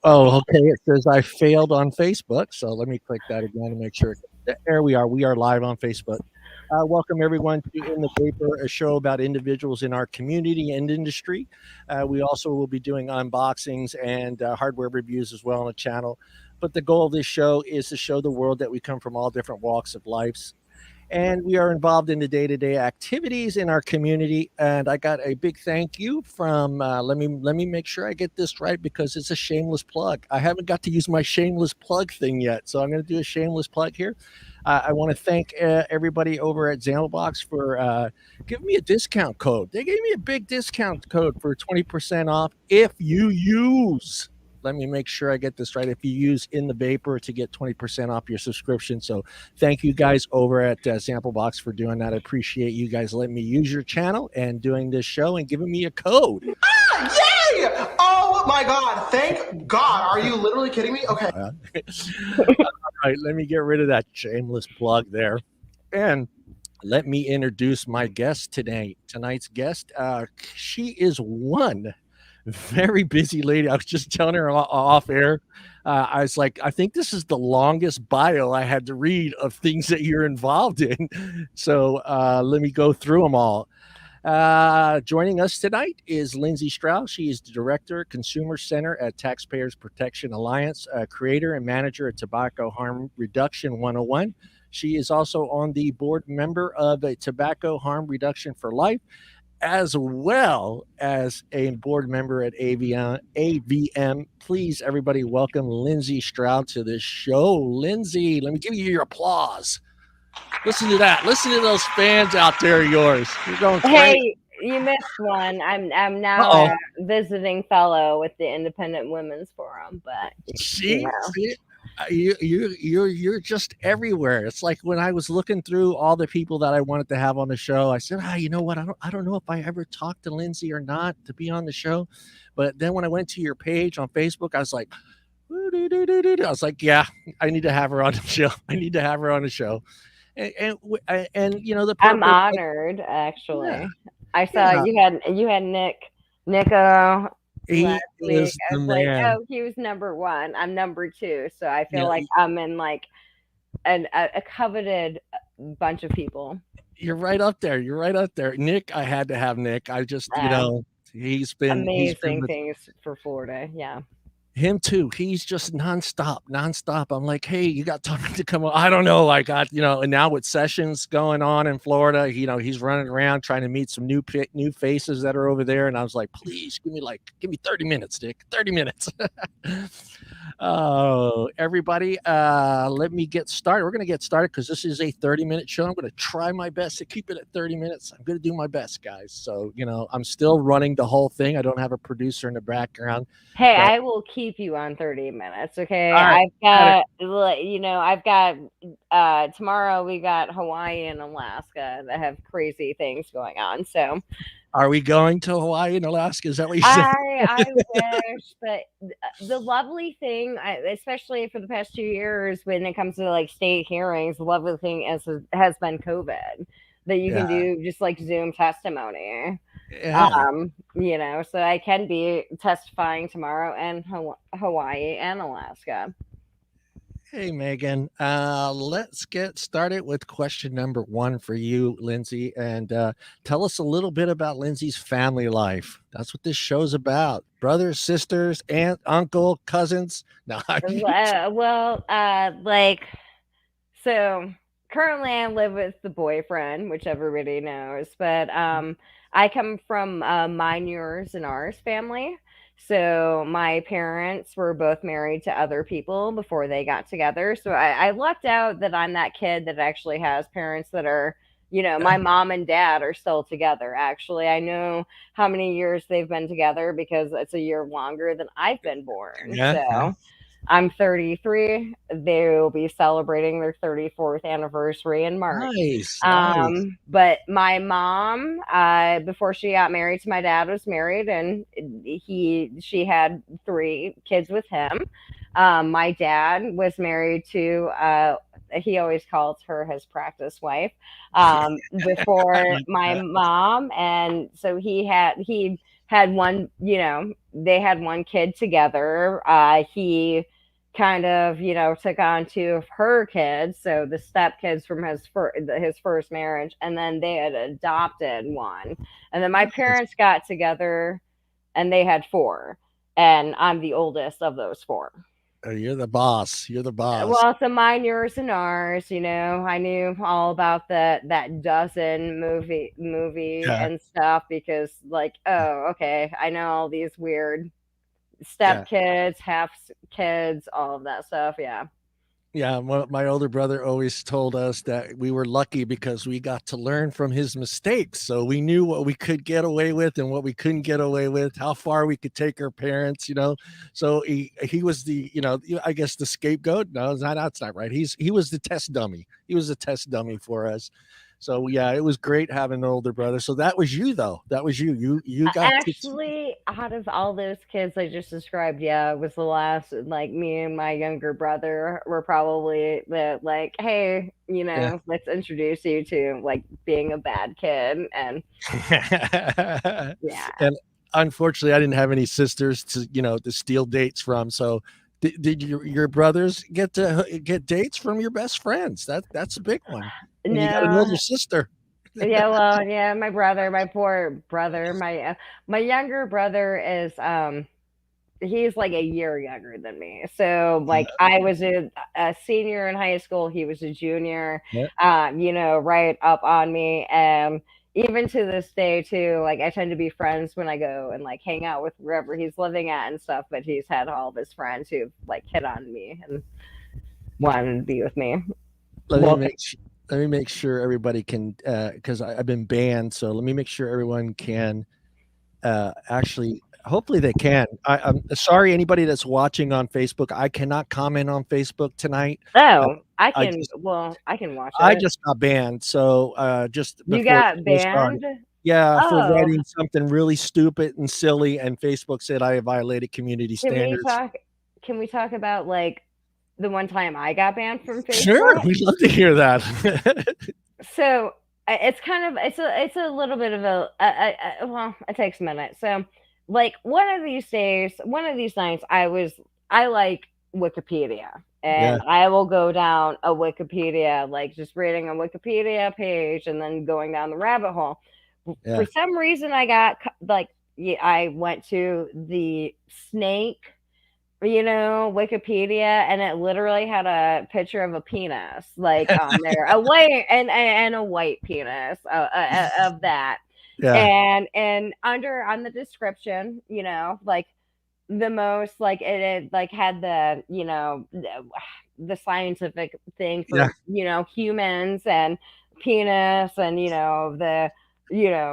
Oh, okay. It says I failed on Facebook. So let me click that again to make sure. There we are. We are live on Facebook. Welcome everyone to In the Paper, a show about individuals in our community and industry. We also will be doing unboxings and hardware reviews as well on the channel. But the goal of this show is to show the world that we come from all different walks of life, and we are involved in the day-to-day activities in our community. And I got a big thank you from let me make sure I get this right, because it's a shameless plug. I haven't got to use my shameless plug thing yet, so I'm going to do a shameless plug here. I want to thank everybody over at ZampleBox for giving me a discount code. They gave me a big discount code for 20% off if you use, let me make sure I get this right, if you use In the Vapor to get 20% off your subscription. So thank you guys over at ZampleBox for doing that. I appreciate you guys letting me use your channel and doing this show and giving me a code. Yay! Oh my God. Thank God. Are you literally kidding me? Okay. All right, let me get rid of that shameless plug there. And let me introduce my guest today. Tonight's guest, she is one very busy lady. I was just telling her off air. I was like, I think this is the longest bio I had to read of things that you're involved in. So let me go through them all. Joining us tonight is Lindsey Stroud. She is the Director, Consumer Center at Taxpayers Protection Alliance, creator and manager at Tobacco Harm Reduction 101. She is also on the board member of a Tobacco Harm Reduction for Life, as well as a board member at AVM. Please, everybody, welcome Lindsey Stroud to this show. Lindsey, let me give you your applause. Listen to that. Listen to those fans out there of yours. You're going crazy. Hey, you missed one. I'm now a visiting fellow with the Independent Women's Forum, but see, you're just everywhere. It's like when I was looking through all the people that I wanted to have on the show, I said, you know what? I don't know if I ever talked to Lindsey or not to be on the show. But then when I went to your page on Facebook, I was like, yeah, I need to have her on the show. I need to have her on the show. And you know, the purpose, I'm honored, actually. Yeah. I saw you had Nico He last week. is I the was like, man. oh, he was number one. I'm number two. So I feel like I'm in like a coveted bunch of people. You're right up there. You're right up there. Nick, I had to have Nick. I just, he's been amazing things for Florida. Yeah. Him too. He's just nonstop. I'm like, hey, you got time to come on? I don't know. I got, and now with sessions going on in Florida, he's running around trying to meet some new faces that are over there. And I was like, please give me 30 minutes, Dick. 30 minutes. Oh, everybody, let me get started. We're going to get started because this is a 30-minute show. I'm going to try my best to keep it at 30 minutes. I'm going to do my best, guys. So, I'm still running the whole thing. I don't have a producer in the background. Hey, I will keep you on 30 minutes. Okay. Right. I've got tomorrow we got Hawaii and Alaska that have crazy things going on. So are we going to Hawaii and Alaska? Is that what you said? I wish, but the lovely thing, especially for the past 2 years, when it comes to like state hearings, the lovely thing has been COVID, that you can do just like Zoom testimony. Yeah. So I can be testifying tomorrow in Hawaii and Alaska. Hey, Megan, let's get started with question number 1 for you, Lindsey, and tell us a little bit about Lindsey's family life. That's what this show's about. Brothers, sisters, aunt, uncle, cousins. No, so currently I live with the boyfriend, which everybody knows, but I come from mine, yours, and ours family. So my parents were both married to other people before they got together. So I lucked out that I'm that kid that actually has parents that are, my mom and dad are still together. Actually, I know how many years they've been together because it's a year longer than I've been born. So I'm 33. They will be celebrating their 34th anniversary in March. Nice. But my mom, before she got married to my dad, was married, and she had 3 kids with him. My dad was married to he always calls her his practice wife before my mom, and so he had one, they had one kid together. He kind of, took on two of her kids, so the step kids from his first marriage, and then they had adopted one. And then my parents got together and they had four, and I'm the oldest of those four. You're the boss. You're the boss. Well, so mine, yours, and ours. I knew all about that dozen movie Yeah. and stuff because, like, oh, okay, I know all these weird Yeah. step kids, half kids, all of that stuff. Yeah. Yeah, my older brother always told us that we were lucky because we got to learn from his mistakes. So we knew what we could get away with and what we couldn't get away with, how far we could take our parents, So he was the, I guess the scapegoat. No, that's not right. He was the test dummy. He was a test dummy for us. So yeah, it was great having an older brother. So that was you though. That was you. You got Actually, out of all those kids I just described, yeah, it was the last. Like, me and my younger brother were probably the, like, hey, Yeah. let's introduce you to, like, being a bad kid. And yeah. And unfortunately, I didn't have any sisters to steal dates from. So did your brothers get to get dates from your best friends? That's a big one. And you got an older No. sister. Yeah, well, yeah, my brother, my poor brother, my younger brother is he's like a year younger than me. So, like, I was a senior in high school, he was a junior, Yeah. right up on me. And even to this day too, like, I tend to be friends when I go and, like, hang out with wherever he's living at and stuff, but he's had all of his friends who've, like, hit on me and wanted to be with me. Let me Well, make sure everybody can, because I've been banned. So let me make sure everyone can actually. Hopefully they can. I'm sorry, anybody that's watching on Facebook. I cannot comment on Facebook tonight. oh, I I can, just I can watch I it. just got banned. So just You before got the show started, banned? yeah, for Oh, writing something really stupid and silly, and Facebook said I violated community can we standards. talk? Can we talk about, like, the one time I got banned from Sure, Facebook? we'd love to hear that. So it's kind of, it's a little bit of well, it takes a minute. So, like, one of these days, one of these nights, I like Wikipedia, Yeah, and I will go down a Wikipedia, like, just reading a Wikipedia page and then going down the rabbit hole. For yeah. some reason, I got, like, yeah, I went to the snake, Wikipedia, and it literally had a picture of a penis, like, on there, a white, and a white penis, of that, Yeah, and under on the description, like, the most, like, it like had the scientific thing yeah. for, humans and penis, and, the,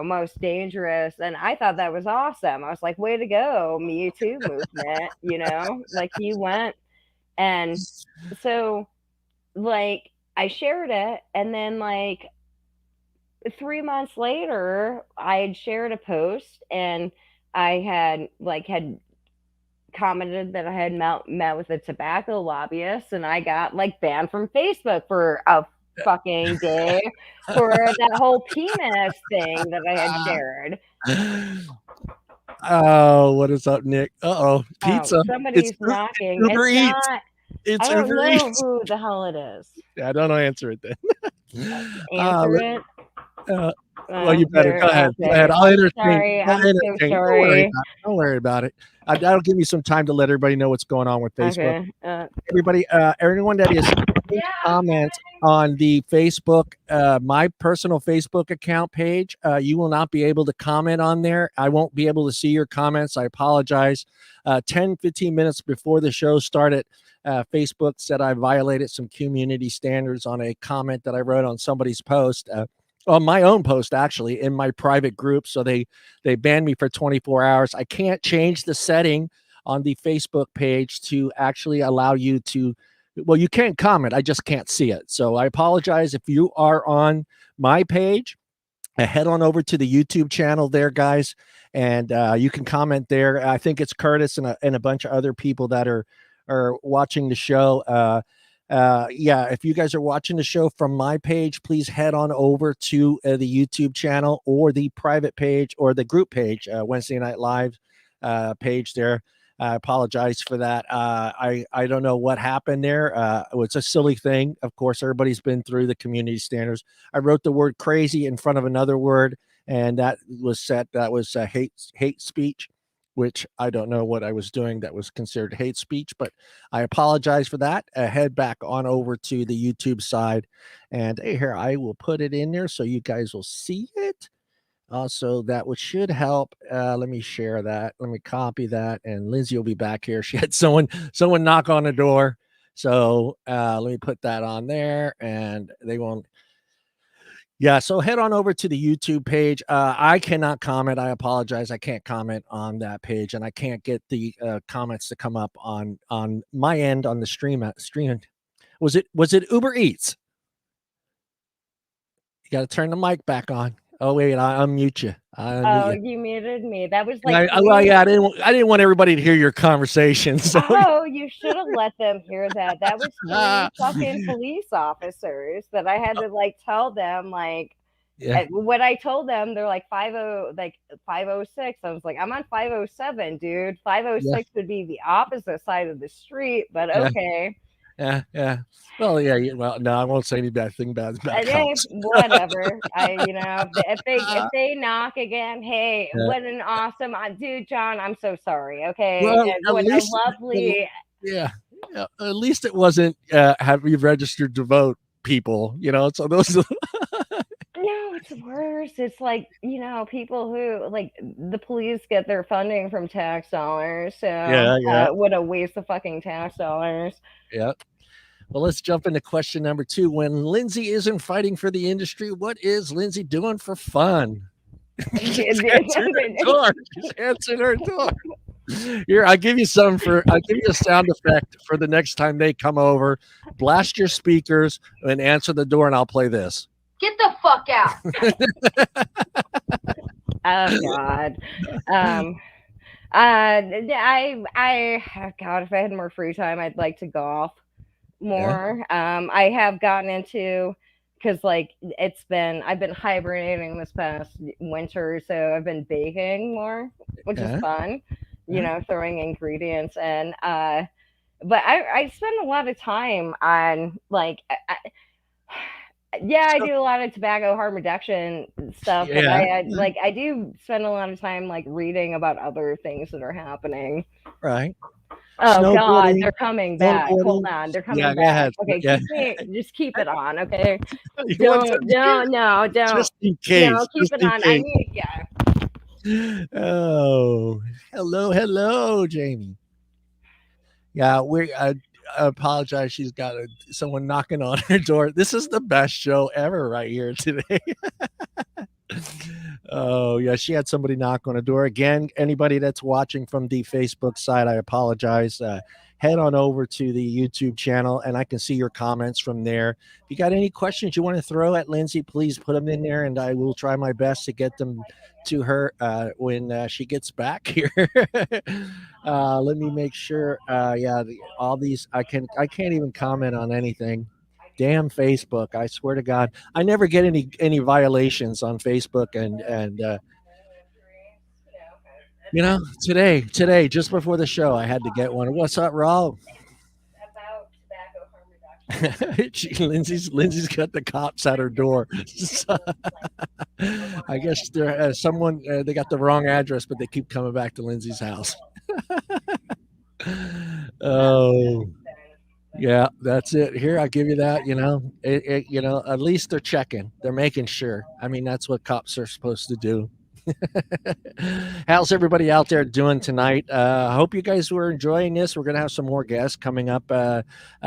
most dangerous. And I thought that was awesome. I was like, way to go, Me Too movement, like, you went. And so, like, I shared it, and then, like, 3 months later, I had shared a post, and I had commented that I had met with a tobacco lobbyist, and I got, like, banned from Facebook for a fucking day for that whole penis thing that I had shared. Oh, what is up, Nick? Uh-oh, Oh, pizza. It's somebody's it's knocking. Uber It's Eats. not. I It's don't Uber know Eats. who the hell it is. Yeah, don't answer it then. Answer Let, it. uh, well, you better Okay, go ahead. Go okay. ahead. I'll I'm entertain. sorry. I'll I'm so entertain. Don't worry sorry. about it. Don't worry about it. That'll give me some time to let everybody know what's going on with Facebook. Okay. Everybody, everyone that is comment on the Facebook, my personal Facebook account page, you will not be able to comment on there. I won't be able to see your comments. I apologize. 10-15 minutes before the show started, Facebook said I violated some community standards on a comment that I wrote on somebody's post, on my own post, actually, in my private group. So they banned me for 24 hours. I can't change the setting on the Facebook page to actually allow you to, well, you can comment. I just can't see it. So I apologize if you are on my page. Head on over to the YouTube channel there, guys, and you can comment there. I think it's Curtis and a bunch of other people that are watching the show. Yeah, if you guys are watching the show from my page, please head on over to the YouTube channel or the private page or the group page, Wednesday Night Live page there. I apologize for that. I don't know what happened there. It's a silly thing. Of course, everybody's been through the community standards. I wrote the word crazy in front of another word, and that was set. That was hate speech, which I don't know what I was doing that was considered hate speech, but I apologize for that. Head back on over to the YouTube side, and here I will put it in there so you guys will see it. Also, that would should help. Let me share that. Let me copy that, and Lindsay will be back here. She had someone knock on the door, so let me put that on there, and they won't. Yeah, so head on over to the YouTube page. I cannot comment. I apologize. I can't comment on that page, and I can't get the comments to come up on my end on the stream. Was it Uber Eats? You got to turn the mic back on. Oh wait, I unmute you. I unmute Oh, you. you muted me. That was Well, like three. yeah, I didn't want everybody to hear your conversation. So Oh, you should have let them hear that. That was three fucking police officers that I had to like tell them like yeah, what I told them. They're like 506. I was like, I'm on 507, dude. yeah, 506 would be the opposite side of the street, but yeah, okay. yeah. Well, yeah. Well, no, I won't say any bad thing about Hey, cops. whatever. If they knock again, hey, Yeah. what an awesome dude, John. I'm so sorry. Okay, Well, at what a least, lovely. yeah, yeah, at least it wasn't have you registered to vote people. So those. No, it's worse. It's like, people who like the police get their funding from tax dollars. So Yeah, yeah, what a waste of fucking tax dollars. yeah. Well, let's jump into question number 2. When Lindsay isn't fighting for the industry, what is Lindsay doing for fun? She's answering her door. She's answering her door. Here, I'll give you a sound effect for the next time they come over. Blast your speakers and answer the door, and I'll play this. Get the fuck out. Oh God. God, if I had more free time, I'd like to golf more. I have gotten into because like I've been hibernating this past winter, so I've been baking more, which is fun. Throwing ingredients and but I spend a lot of time on like I do a lot of tobacco harm reduction stuff, but I do spend a lot of time like reading about other things that are happening. Right. Oh God, they're coming back. Hold on, they're coming back. Go ahead. Okay, just keep it on. Okay, don't. Just in case. No, keep it on. I need, Oh, hello, Jamie. Yeah, I apologize. She's got someone knocking on her door. This is the best show ever right here today. Oh, yeah, she had somebody knock on a door. Again, anybody that's watching from the Facebook side, I apologize. Head on over to the YouTube channel, and I can see your comments from there. If you got any questions you want to throw at Lindsay, please put them in there, and I will try my best to get them to her when she gets back here. Let me make sure. All these I can't even comment on anything. Damn Facebook! I swear to God, I never get any violations on Facebook, and today just before the show, I had to get one. What's up, Rob? about tobacco harm reduction. Lindsay's got the cops at her door. So, I guess there someone they got the wrong address, but they keep coming back to Lindsay's house. Oh. Yeah, that's it. Here, I'll give you that. At least they're checking. They're making sure. I mean, that's what cops are supposed to do. How's everybody out there doing tonight? I hope you guys were enjoying this. We're going to have some more guests coming up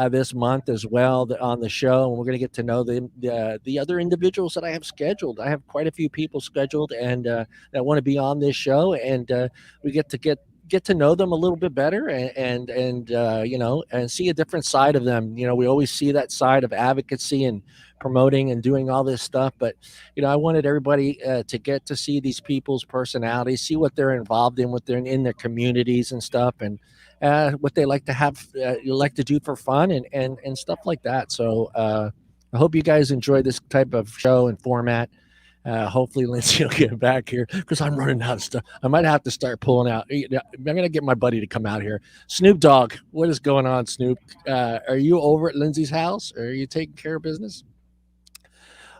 this month as well on the show, and we're going to get to know the other individuals that I have scheduled. I have quite a few people scheduled and that want to be on this show, and we get get to know them a little bit better, and you know, and see a different side of them. You know, we always see that side of advocacy and promoting and doing all this stuff, but you know, I wanted everybody to get to see these people's personalities, see what they're involved in, what they're in their communities and stuff, and what they like to have, like to do for fun and stuff like that. So I hope you guys enjoy this type of show and format. Hopefully, Lindsay will get back here because I'm running out of stuff. I might have to start pulling out. I'm going to get my buddy to come out here. Snoop Dogg, what is going on, Snoop? Are you over at Lindsay's house? Or are you taking care of business?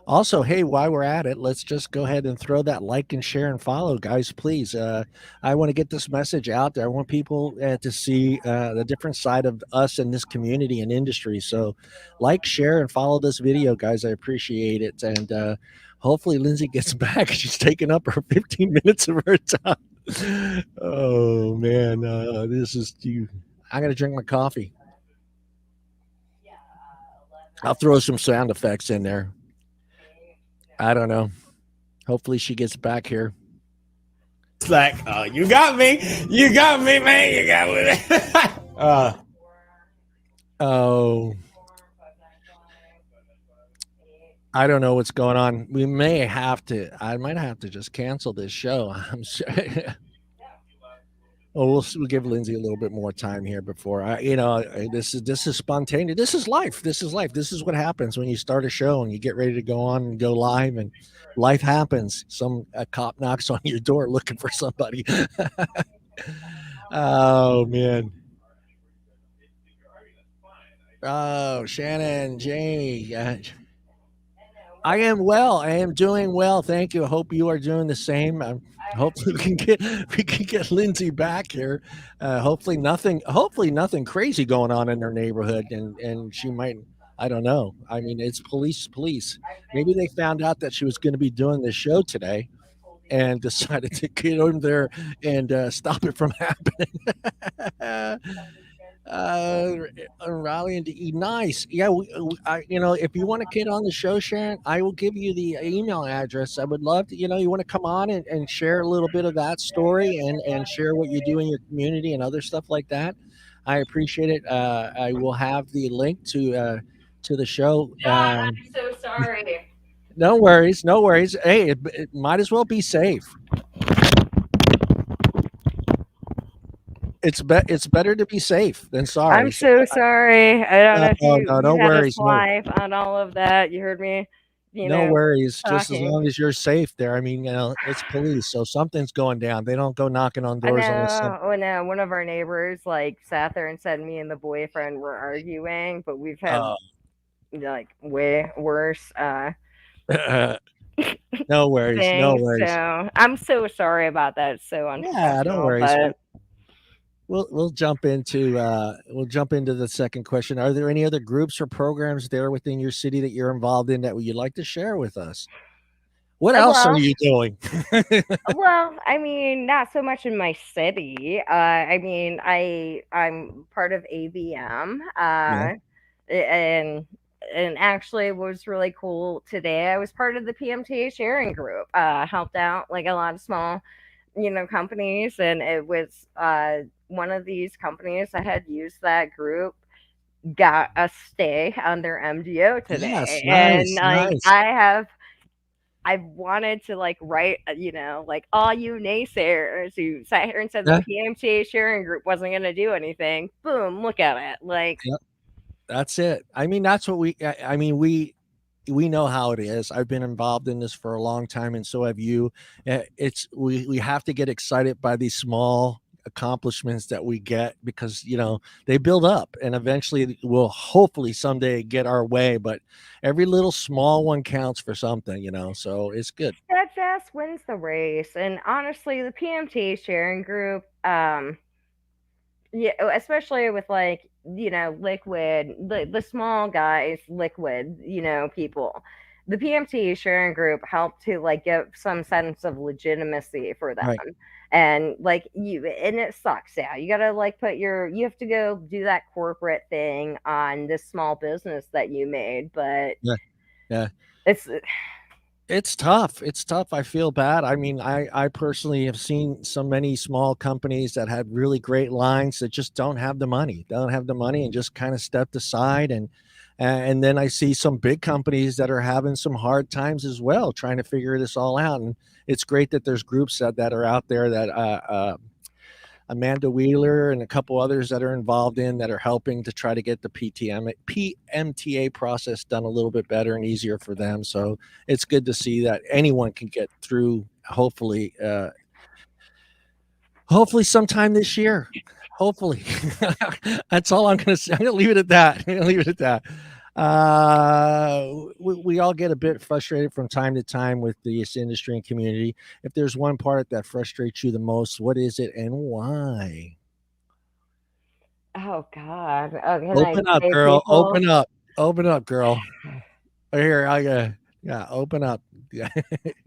Also, hey, while we're at it, let's just go ahead and throw that like and share and follow, guys, please. I want to get this message out there. I want people to see the different side of us in this community and industry. So, like, share, and follow this video, guys. I appreciate it. And hopefully, Lindsay gets back. She's taking up her 15 minutes of her time. Oh, man. This is you. I got to drink my coffee. I'll throw some sound effects in there. I don't know. Hopefully she gets back here. It's like, oh, you got me, man, you got me. Oh, I don't know what's going on. We may have to. I might have to just cancel this show. I'm sure. Oh, we'll give Lindsay a little bit more time here before I, you know, this is spontaneous. This is life. This is life. This is what happens when you start a show and you get ready to go on and go live, and life happens. A cop knocks on your door looking for somebody. Oh man. Oh, Shannon, Jamie. I am well. I am doing well. Thank you. I hope you are doing the same. Hopefully we can get Lindsay back here. Hopefully nothing crazy going on in her neighborhood, and she might. I don't know. I mean, it's police. Maybe they found out that she was going to be doing this show today, and decided to get over there and stop it from happening. Rallying to eat. Nice. Yeah, you know, if you want to get on the show, Sharon, I will give you the email address. I would love to, you know, you want to come on and share a little bit of that story and share what you do in your community and other stuff like that. I appreciate it. I will have the link to the show. John, I'm so sorry. No worries, no worries. Hey, it might as well be safe. It's better to be safe than sorry. I'm so sorry. I don't know if you no had worries. us live on all of that. You heard me. No worries. Just as talking. long as you're safe there. I mean, you know, it's police, so something's going down. They don't go knocking on I doors know. unless Oh no, one of our neighbors like sat there and said me and the boyfriend were arguing, but we've had like way worse no worries. things. No worries. So I'm so sorry about that. It's so unprofessional. Yeah, don't worry. But We'll jump into the second question. Are there any other groups or programs there within your city that you're involved in that you'd like to share with us? What else are you doing? well, I mean, not so much in my city. I mean, I'm part of ABM, and actually, what was really cool today, I was part of the PMTA sharing group. Helped out like a lot of small, companies, and it was one of these companies that had used that group got a stay on their MDO today. Yes, and nice. I've wanted to write, like all you naysayers who sat here and said the PMTA sharing group wasn't going to do anything. Boom, look at it. Yep. That's it. I mean, that's what we know how it is. I've been involved in this for a long time, and so have you. We have to get excited by these small accomplishments that we get, because they build up, and eventually we'll hopefully someday get our way, but every little small one counts for something, so it's good. That just wins the race. And honestly, the PMTA sharing group, yeah, especially with liquid, the small guys, liquid, people, the PMTA sharing group helped to give some sense of legitimacy for them. Right. And and it sucks. Yeah, you gotta you have to go do that corporate thing on this small business that you made, but yeah, it's It's tough. It's tough. I feel bad. I mean, I personally have seen so many small companies that had really great lines that just don't have the money. Don't have the money and just kind of stepped aside. And then I see some big companies that are having some hard times as well, trying to figure this all out. And it's great that there's groups that are out there that Amanda Wheeler and a couple others that are involved in that are helping to try to get the PMTA process done a little bit better and easier for them. So it's good to see that anyone can get through. Hopefully sometime this year. Hopefully, that's all I'm going to say. I'm going to leave it at that. I'm going to leave it at that. We all get a bit frustrated from time to time with this industry and community. If there's one part that frustrates you the most, what is it and why? Oh God. Oh, can I Open up, say girl. people? Open up, girl. Here, open up. Yeah.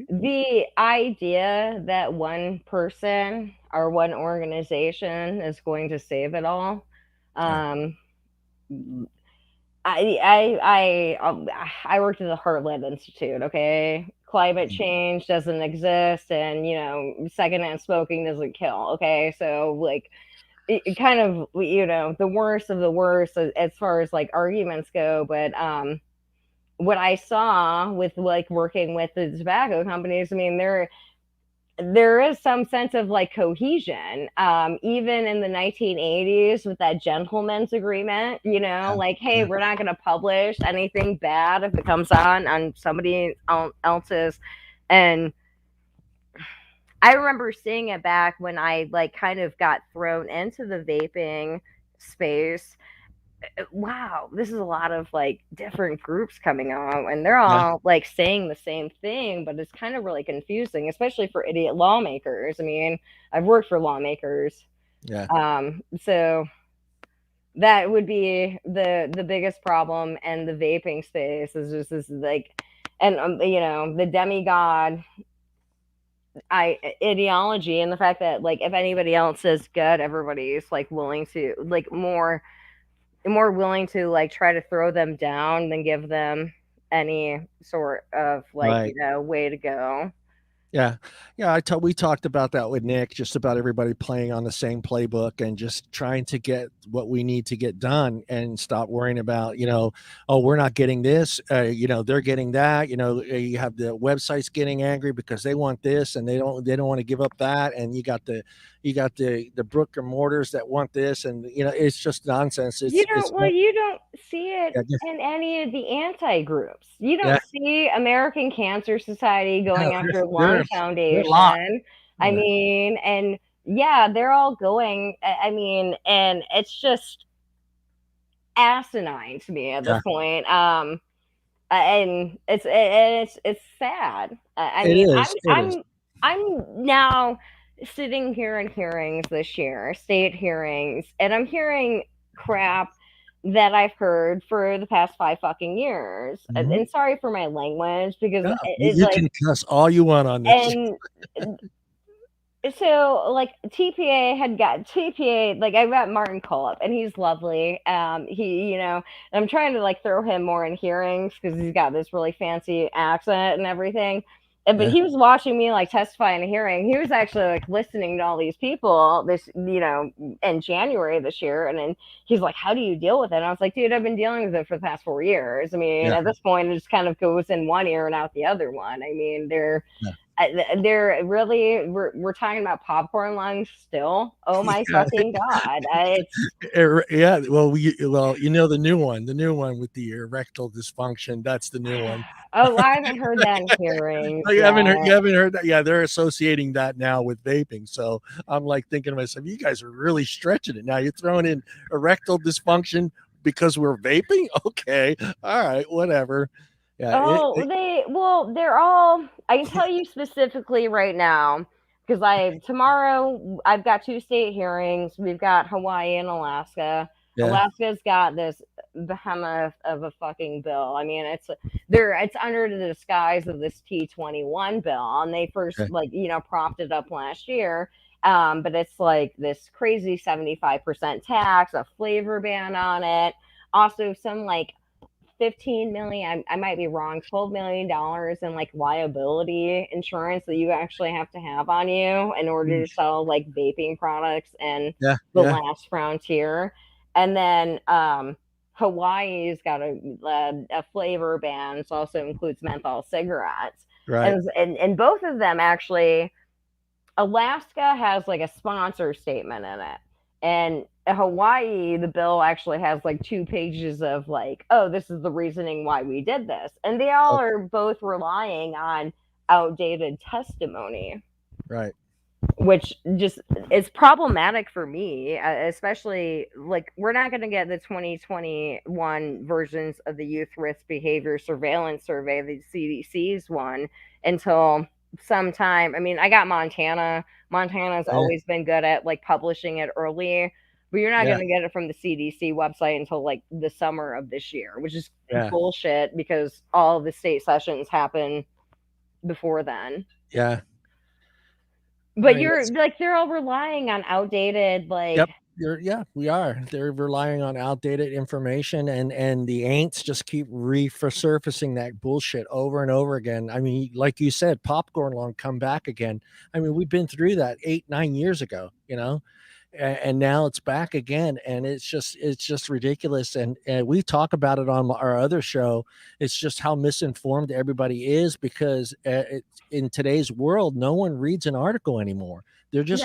The idea that one person or one organization is going to save it all. Um, I worked at the Heartland Institute. Okay, climate change doesn't exist, and secondhand smoking doesn't kill. Okay, so like it kind of the worst of the worst as far as like arguments go, but what I saw with like working with the tobacco companies, I mean, there is some sense of like cohesion, even in the 1980s with that gentleman's agreement, like, hey, we're not going to publish anything bad if it comes on somebody else's. And I remember seeing it back when I like kind of got thrown into the vaping space. Wow, this is a lot of like different groups coming out, and they're Yeah. all like saying the same thing, but it's kind of really confusing, especially for idiot lawmakers. I mean, I've worked for lawmakers. Yeah. So that would be the biggest problem in the vaping space is just this like, and the demigod ideology, and the fact that like if anybody else is good, everybody's like willing to like more willing to like try to throw them down than give them any sort of like Right. way to go. Yeah. Yeah. We talked about that with Nick, just about everybody playing on the same playbook and just trying to get what we need to get done and stop worrying about, oh, we're not getting this, they're getting that, you have the websites getting angry because they want this and they don't want to give up that. And you got the brick and mortars that want this. And, it's just nonsense. You It's don't well, you don't see it yeah, in any of the anti groups. You yeah, don't see American Cancer Society going after they're Lung they're locked. Foundation. I Yeah. mean, and yeah, they're all going. I mean, and it's just asinine to me at this Yeah. point. And it's sad. I It mean, is. It is. I'm now sitting here in hearings this year, state hearings, and I'm hearing crap that I've heard for the past 5 fucking years. Mhm. And sorry for my language because Yeah, it's you like, can cuss all you want on this. and so like TPA, like I met Martin Culp and he's lovely. He I'm trying to like throw him more in hearings because he's got this really fancy accent and everything. But Yeah. he was watching me like testify in a hearing. He was actually like listening to all these people this in January this year, and then he's like, how do you deal with it? And I was like, dude, I've been dealing with it for the past 4 years. I mean, Yeah. at this point it just kind of goes in one ear and out the other one. I mean, Yeah. they're really we're talking about popcorn lungs still. Oh my Yeah. fucking god! Yeah. Well, the new one with the erectile dysfunction. That's the new one. Oh, I haven't heard that in hearings Oh, yet. you haven't heard that? Yeah, they're associating that now with vaping. So I'm like thinking to myself, you guys are really stretching it. Now you're throwing in erectile dysfunction because we're vaping. Okay, all right, whatever. Yeah, They're all. I can tell you specifically right now because tomorrow I've got 2 state hearings. We've got Hawaii and Alaska. yeah, Alaska's got this behemoth of a fucking bill. I mean, it's under the disguise of this T21 bill, and they first okay. propped it up last year. But it's like this crazy 75% tax, a flavor ban on it, also some like $15 million. I might be wrong. $12 million in like liability insurance that you actually have to have on you in order to sell like vaping products and the last frontier. And then Hawaii's got a flavor ban. It also includes menthol cigarettes. Right. And both of them actually, Alaska has like a sponsor statement in it. And Hawaii, the bill actually has like 2 pages of like, oh, this is the reasoning why we did this. And they all are both relying on outdated testimony. Right. Which just is problematic for me, especially like we're not going to get the 2021 versions of the Youth Risk Behavior Surveillance Survey, the CDC's one, until sometime. I mean, I got Montana. Montana's always been good at like publishing it early, but you're not going to get it from the CDC website until like the summer of this year, which is bullshit because all the state sessions happen before then. Yeah. But you're like, they're all relying on outdated, like. Yep. We are. They're relying on outdated information, and the ain'ts just keep resurfacing that bullshit over and over again. I mean, like you said, popcorn law come back again. I mean, we've been through that 8-9 years ago, you know, and now it's back again, and it's just ridiculous. And we talk about it on our other show. It's just how misinformed everybody is because in today's world, no one reads an article anymore. They're just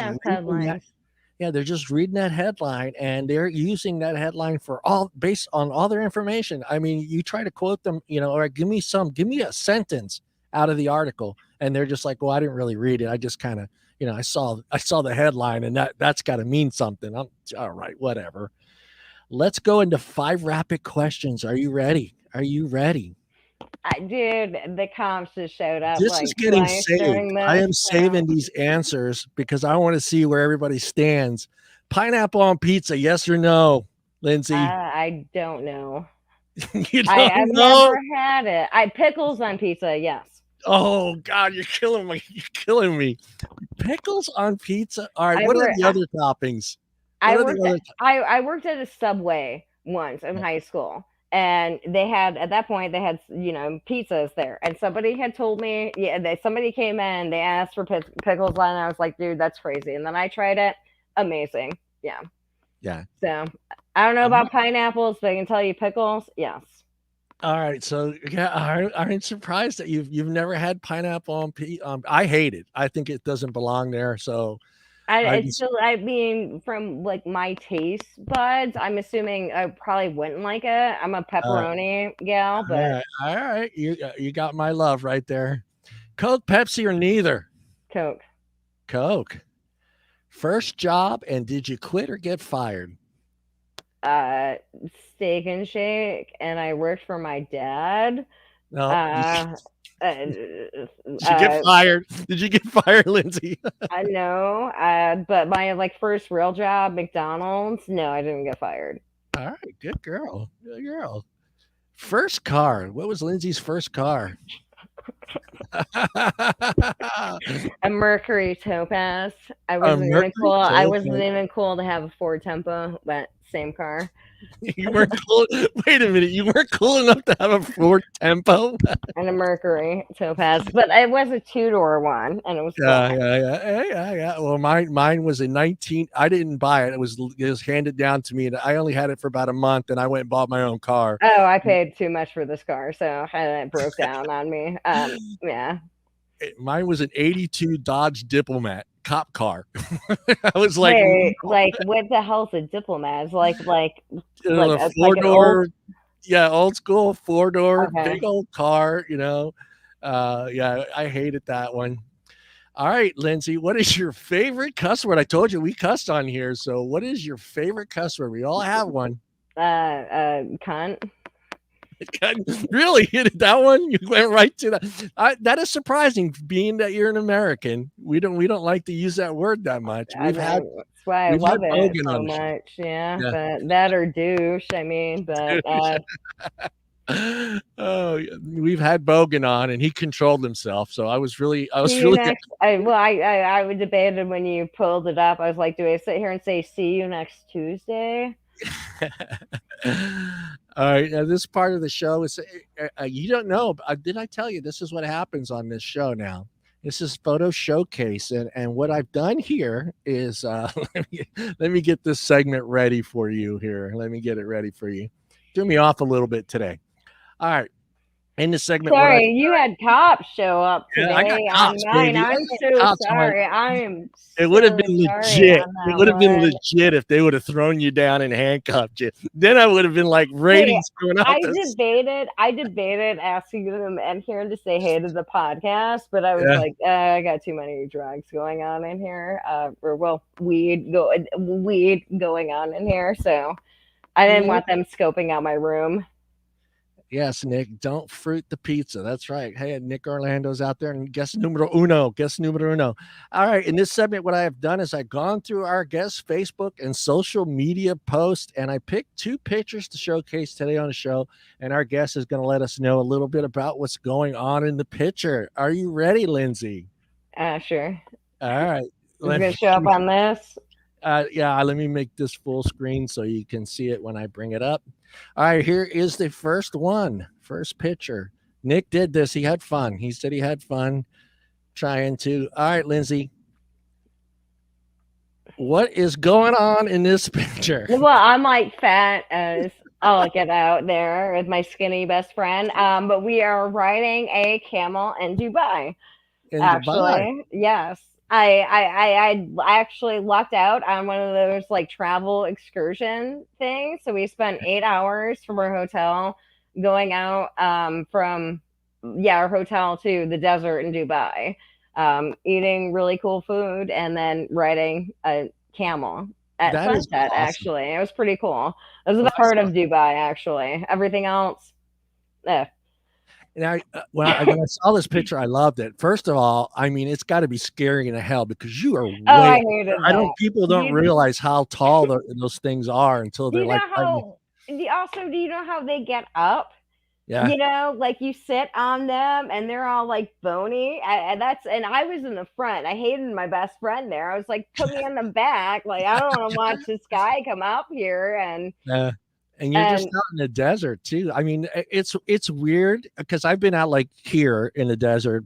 they're just reading that headline, and they're using that headline for all based on all their information. I mean, you try to quote them, you know, or give me a sentence out of the article, and they're just like, well, I didn't really read it. I just kind of, you know, I saw the headline, and that's got to mean something. I'm all right, whatever. Let's go into 5 rapid questions. Are you ready? Dude, the comps just showed up. This is getting saved. I am saving these answers because I want to see where everybody stands. Pineapple on pizza, yes or no, Lindsay? I don't know. You don't I've know? never had it. Pickles on pizza, yes. Oh God, you're killing me. Pickles on pizza. All right, what are the other toppings? I worked at a Subway once in high school. And at that point, they had, you know, pizzas there. And somebody had told me, somebody came in, they asked for pickles, and I was like, dude, that's crazy. And then I tried it. Amazing. Yeah. So I don't know about pineapples, but I can tell you pickles. Yes. All right. So I'm surprised that you've never had pineapple on I hate it. I think it doesn't belong there. So I mean, from like my taste buds, I'm assuming I probably wouldn't like it. I'm a pepperoni gal, but all right, you got my love right there. Coke, Pepsi, or neither? Coke. First job, and did you quit or get fired? Steak and Shake, and I worked for my dad. No. Did you get fired? Did you get fired, Lindsay? I know, but my first real job, McDonald's. No, I didn't get fired. All right, good girl. First car. What was Lindsay's first car? A Mercury Topaz. I wasn't even cool to have a Ford Tempo, but same car. You weren't cool. Wait a minute. You weren't cool enough to have a Ford Tempo and a Mercury Topaz, but it was a 2-door one, and it was yeah. Well, mine was a 19. I didn't buy it. It was handed down to me, and I only had it for about a month, and I went and bought my own car. Oh, I paid too much for this car, so it broke down on me. Yeah. Mine was an 82 Dodge Diplomat cop car. I was like, wait, what the hell's a Diplomat? It's like a 4-door, old school 4-door, big old car, you know. I hated that one. All right, Lindsay, what is your favorite cuss word? I told you we cussed on here, so what is your favorite cuss word? We all have one. Cunt. Really? That one? You went right to that. That is surprising, being that you're an American. We don't like to use that word that much. That's why I love it so much. Yeah, but that or douche. I mean, but oh, we've had Bogan on, and he controlled himself. So I was really. I would debated when you pulled it up. I was like, do I sit here and say see you next Tuesday? All right, now this part of the show is you don't know. Did I tell you this is what happens on this show now? This is photo showcase, and what I've done here is let me get this segment ready for you here. Let me get it ready for you. Threw me off a little bit today. All right. In the segment, sorry, you had cops show up today I got cops, on mine. baby. I'm so Cops on my- sorry. I am. It would have so been sorry legit. on It that would have been one. legit if they would have thrown you down and handcuffed you. Then I would have been like ratings going out. I debated asking them in here to say hey to the podcast, but I was like, I got too many drugs going on in here, weed going on in here, so I didn't want them scoping out my room. Yes, Nick, don't fruit the pizza. That's right. Hey, Nick Orlando's out there, and guest numero uno. All right, in this segment, what I have done is I've gone through our guests' Facebook and social media posts, and I picked 2 pictures to showcase today on the show, and our guest is going to let us know a little bit about what's going on in the picture. Are you ready, Lindsay? Sure. All right. You're going to show up on this? Yeah, let me make this full screen so you can see it when I bring it up. All right, here is the first picture. Nick did this. He had fun. He said he had fun trying to. All right, Lindsay. What is going on in this picture? Well, I'm like fat as I'll get out there with my skinny best friend. But we are riding a camel in Dubai. Dubai? Yes. I actually lucked out on one of those like travel excursion things. So we spent 8 hours from our hotel going out from our hotel to the desert in Dubai, eating really cool food and then riding a camel at sunset. Awesome. Actually, it was pretty cool. It was the best part of Dubai. Actually, everything else. Now, when I saw this picture, I loved it. First of all, I mean, it's got to be scary in hell because you are way. People don't realize how tall those things are until they're like. Do you know how they get up? Yeah. You know, like you sit on them and they're all like bony. And I was in the front. I hated my best friend there. I was like, put me on the back. Like, I don't want to watch this guy come up here and. And you're just out in the desert too. I mean, it's weird because I've been out like here in the desert,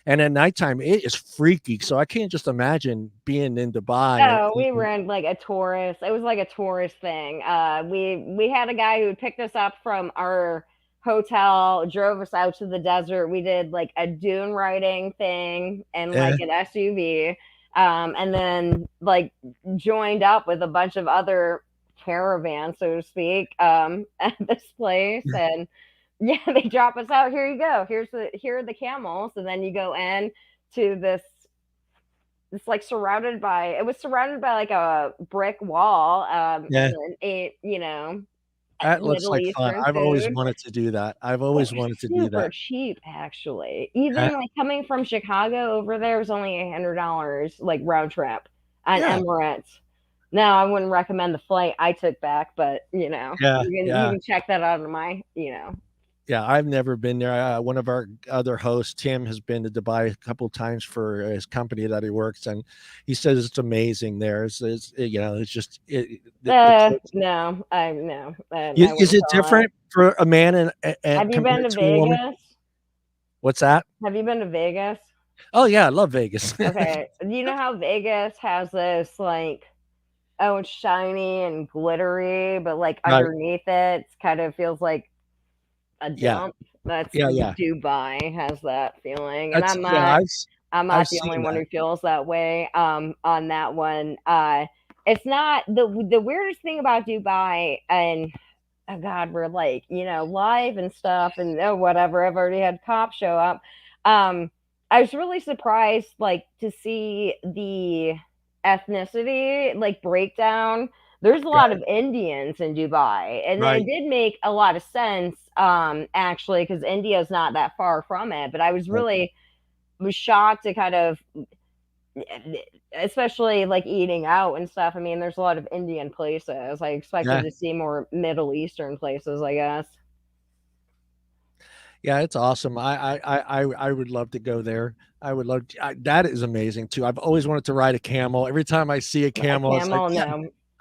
and at nighttime it is freaky. So I can't just imagine being in Dubai. No, we were in like a tourist. It was like a tourist thing. We had a guy who picked us up from our hotel, drove us out to the desert. We did like a dune riding thing and like an SUV, and then like joined up with a bunch of other caravan, so to speak, at this place, and they drop us out. Here you go. Here are the camels, and then you go in to this like surrounded by like a brick wall. And then that looks like fun. I've always wanted to do that. Super cheap, actually. Even like coming from Chicago over there was only $100 like round trip on Emirates. Now, I wouldn't recommend the flight I took back, but, you can check that out on my, Yeah, I've never been there. One of our other hosts, Tim, has been to Dubai a couple of times for his company that he works, and he says it's amazing there. It's just no. Is it different for a man and have you been to Vegas? What's that? Have you been to Vegas? Oh yeah, I love Vegas. Okay, you know how Vegas has this like. Oh, it's shiny and glittery, but like underneath it kind of feels like a dump. That's Dubai has that feeling. And I'm not the only one who feels that way on that one. It's not the weirdest thing about Dubai, and oh God, we're like, live and stuff and whatever. I've already had cops show up. I was really surprised like to see the ethnicity like breakdown. There's a lot of Indians in Dubai, and it did make a lot of sense actually, because India is not that far from it. But I was was shocked to kind of, especially like eating out and stuff. I mean, there's a lot of Indian places. I expected to see more Middle Eastern places, I guess. Yeah, it's awesome. I would love to go there. I would love to, that is amazing too. I've always wanted to ride a camel. Every time I see a camel, it's like,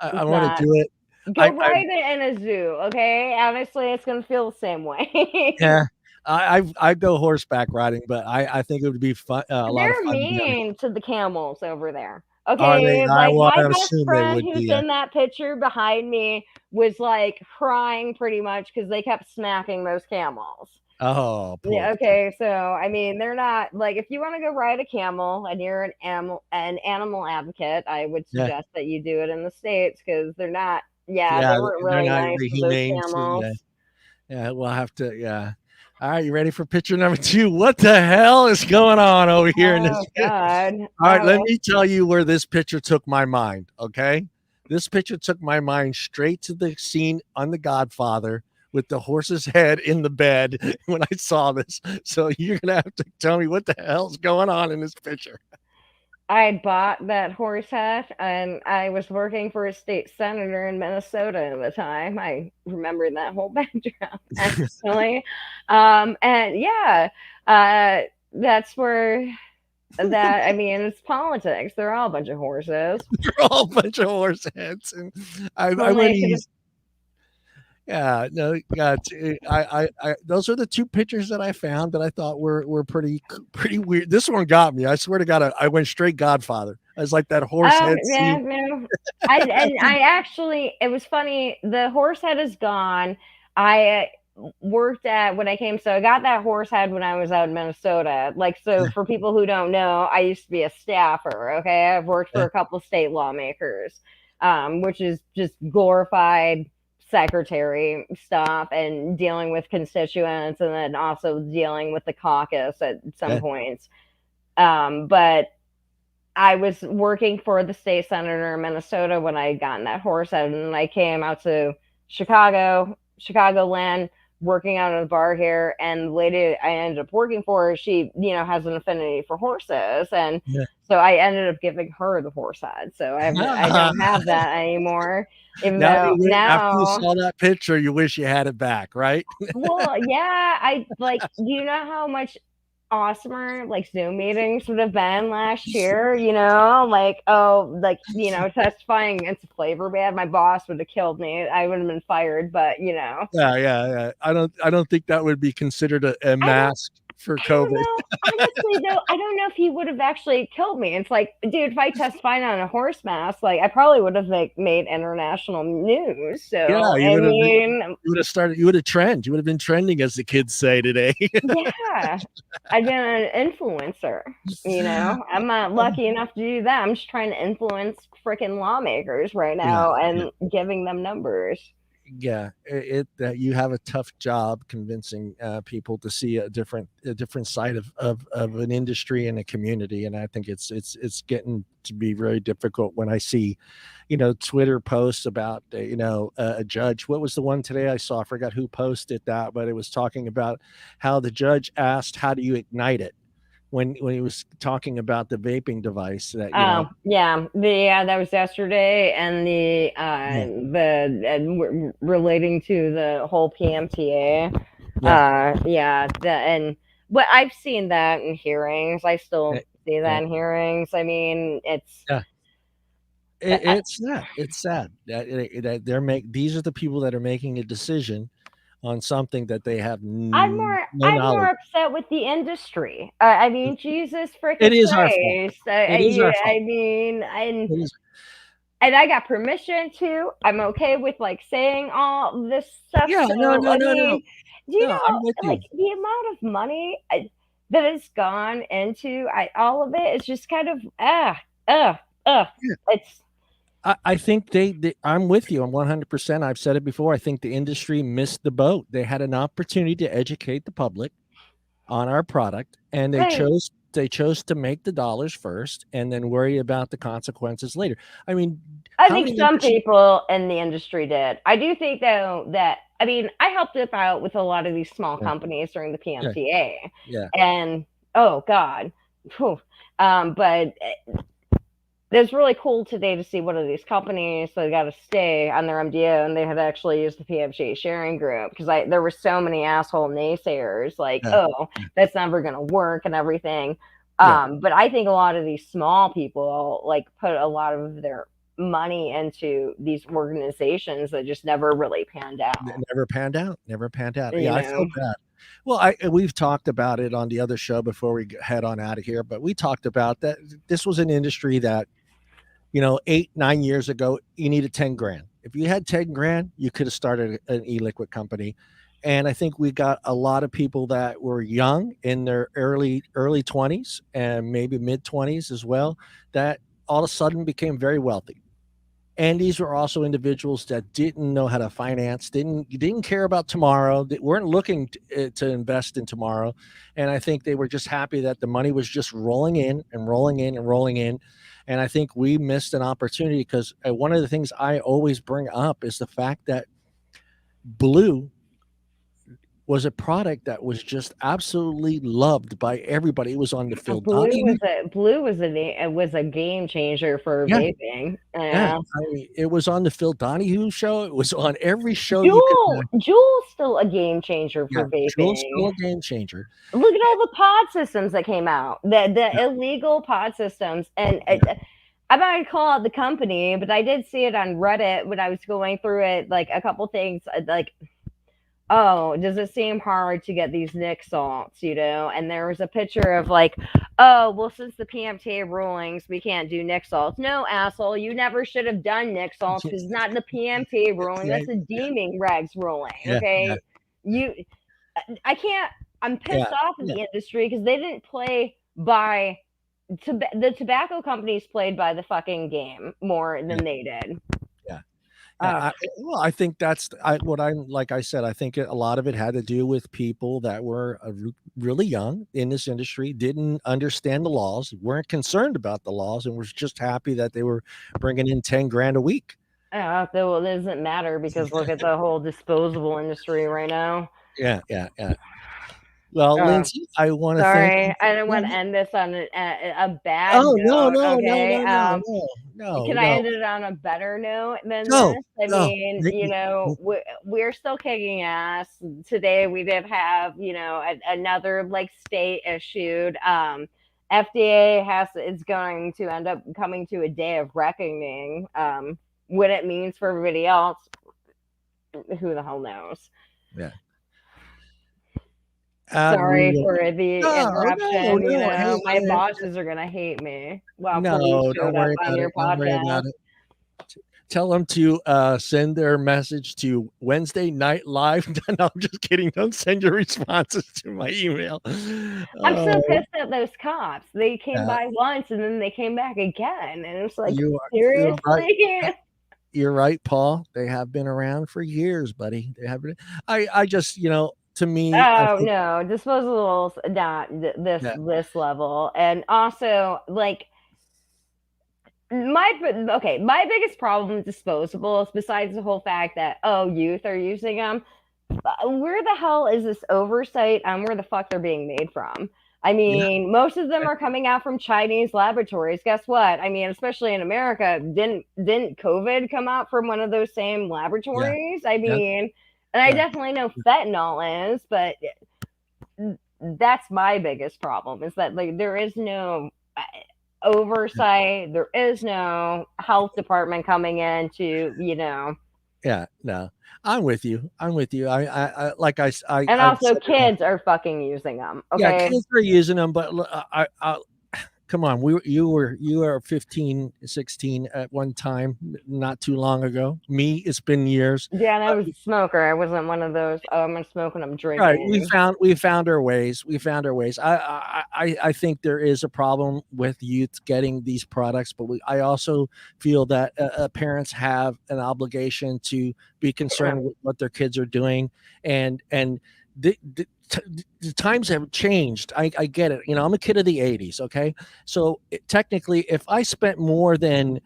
I want to do it. Go ride it in a zoo, okay? Honestly, it's gonna feel the same way. Yeah, I go horseback riding, but I think it would be fun, a lot of They're fun to be on. mean to the camels over there. Are they? Okay, like Well, my I best assume they friend would who's be. in that picture behind me was like crying pretty much because they kept smacking those camels. Oh, poor. Yeah, okay, so I mean, they're not like if you want to go ride a camel and you're an animal advocate, I would Yeah. suggest that you do it in the States because they're not. Yeah, Yeah, they weren't they're really not nice very to those humane. camels. Yeah, we'll have to. Yeah. All right, you ready for picture number 2? What the hell is going on over here in this? Oh God! All right, let me tell you where this picture took my mind. Okay, this picture took my mind straight to the scene on The Godfather with the horse's head in the bed when I saw this. So you're gonna have to tell me what the hell's going on in this picture. I bought that horse head, and I was working for a state senator in Minnesota at the time. I remember that whole background actually, and yeah, that's where that. I mean, it's politics. They're all a bunch of horses. They're all a bunch of horse heads, and I went easy. Yeah, no, yeah, those are the 2 pictures that I found that I thought were pretty weird. This one got me. I swear to God, I went straight Godfather. I was like that horse head Yeah, scene. no. I actually, it was funny. The horse head is gone. I worked at when I came, so I got that horse head when I was out in Minnesota. Like, so for people who don't know, I used to be a staffer. Okay, I've worked for a couple state lawmakers, which is just glorified secretary stuff and dealing with constituents, and then also dealing with the caucus at some points. But I was working for the state senator in Minnesota when I had gotten that horse head, and I came out to Chicagoland, working out at a bar here, and the lady I ended up working for, she, has an affinity for horses, and so I ended up giving her the horse head. So I don't have that anymore. Even though after you saw that picture, you wish you had it back, right? Well, yeah, I like. Do you know how much awesomer like Zoom meetings would have been last year? Testifying against a flavor ban, my boss would have killed me. I would have been fired, but Yeah. I don't think that would be considered a mask for COVID. Honestly, though, I don't know if he would have actually killed me. It's like, dude, if I testified on a horse mask, like I probably would have made international news. So yeah, you would have started. You would have been trending, as the kids say today. Yeah, I've been an influencer. I'm not lucky enough to do that. I'm just trying to influence freaking lawmakers right now and giving them numbers. Yeah, you have a tough job convincing people to see a different side of an industry and a community, and I think it's getting to be very difficult when I see, Twitter posts about a judge. What was the one today I saw? I forgot who posted that, but it was talking about how the judge asked, "How do you ignite it?" When he was talking about the vaping device that that was yesterday, and relating to the whole PMTA but I've seen that in hearings. I still see that in hearings. I mean, it's sad that these are the people that are making a decision on something that they have I'm more upset with the industry. I mean, Jesus freaking it is Christ. I mean, and I got permission to. I'm okay with like saying all this stuff. Yeah, so, no. Do you know I'm with you. like the amount of money that has gone into all of it? It's just kind of It's. I think I'm with you. I'm 100%. I've said it before. I think the industry missed the boat. They had an opportunity to educate the public on our product, and they chose to make the dollars first and then worry about the consequences later. I mean, I think some people in the industry did. I do think, though, that I helped out with a lot of these small companies during the PMTA. Yeah. And oh God, but it was really cool today to see one of these companies that got to stay on their MDO, and they had actually used the PMTA sharing group because there were so many asshole naysayers like, that's never going to work and everything. But I think a lot of these small people like put a lot of their money into these organizations that just never really panned out. Never panned out. You Yeah, I know? feel bad. Well, we've talked about it on the other show before we head on out of here, but we talked about that this was an industry that, 8-9 years ago, you needed 10 grand. If you had 10 grand, you could have started an e-liquid company. And I think we got a lot of people that were young in their early 20s and maybe mid 20s as well, that all of a sudden became very wealthy. And these were also individuals that didn't know how to finance, didn't care about tomorrow, that weren't looking to invest in tomorrow. And I think they were just happy that the money was just rolling in and rolling in and rolling in. And I think we missed an opportunity because one of the things I always bring up is the fact that Blue was a product that was just absolutely loved by everybody. It was on the Phil Donahue. Blue was a game changer for Yeah. vaping. Yeah, I mean, it was on the Phil Donahue show. It was on every show. Juul's still a game changer for vaping. Juul's still a game changer. Look at all the pod systems that came out, the illegal pod systems, and I'm not gonna call out the company, but I did see it on Reddit when I was going through it. Like a couple things, like, oh, does it seem hard to get these nic salts, And there was a picture of like, oh, well, since the PMTA rulings, we can't do nic salts. No, asshole, you never should have done nic salts because it's not the PMTA ruling. That's the deeming regs ruling. Okay, I can't. I'm pissed off at the industry because they didn't play by. The tobacco companies played by the fucking game more than they did. I think that's like I said, I think a lot of it had to do with people that were really young in this industry, didn't understand the laws, weren't concerned about the laws, and was just happy that they were bringing in 10 grand a week. Well, it doesn't matter because look at the whole disposable industry right now. Yeah. Well, Lindsey, I want to Sorry, I didn't want to end this on a bad note. No. Can I end it on a better note than this? I mean, we're still kicking ass. Today we did have, another like state issued. FDA is going to end up coming to a day of reckoning. What it means for everybody else, who the hell knows? Yeah. Sorry for the interruption. My bosses are gonna hate me. Well, don't worry about it. Tell them to send their message to Wednesday Night Live. No, I'm just kidding. Don't send your responses to my email. I'm so pissed at those cops. They came by once and then they came back again, and it's like, seriously. You're right, Paul. They have been around for years, buddy. They have been. I just, to me, no, disposables not this level. And also, like, my biggest problem with disposables, besides the whole fact that youth are using them, where the hell is this oversight on where the fuck they're being made from? I mean, most of them are coming out from Chinese laboratories. Guess what? I mean, especially in America, didn't COVID come out from one of those same laboratories? I mean. And I definitely know fentanyl is, but that's my biggest problem is that like there is no oversight. There is no health department coming in to, Yeah, no, I'm with you. I and also kids are fucking using them. Okay. Yeah, kids are using them, but come on, you were 15, 16 at one time, not too long ago. Me, it's been years. Yeah, and I was a smoker. I wasn't one of those. I'm smoking, I'm drinking. Right. We found our ways. I think there is a problem with youth getting these products, but I also feel that parents have an obligation to be concerned with what their kids are doing, and the times have changed. I get it. I'm a kid of the 80s. Okay. So technically, if I spent more than,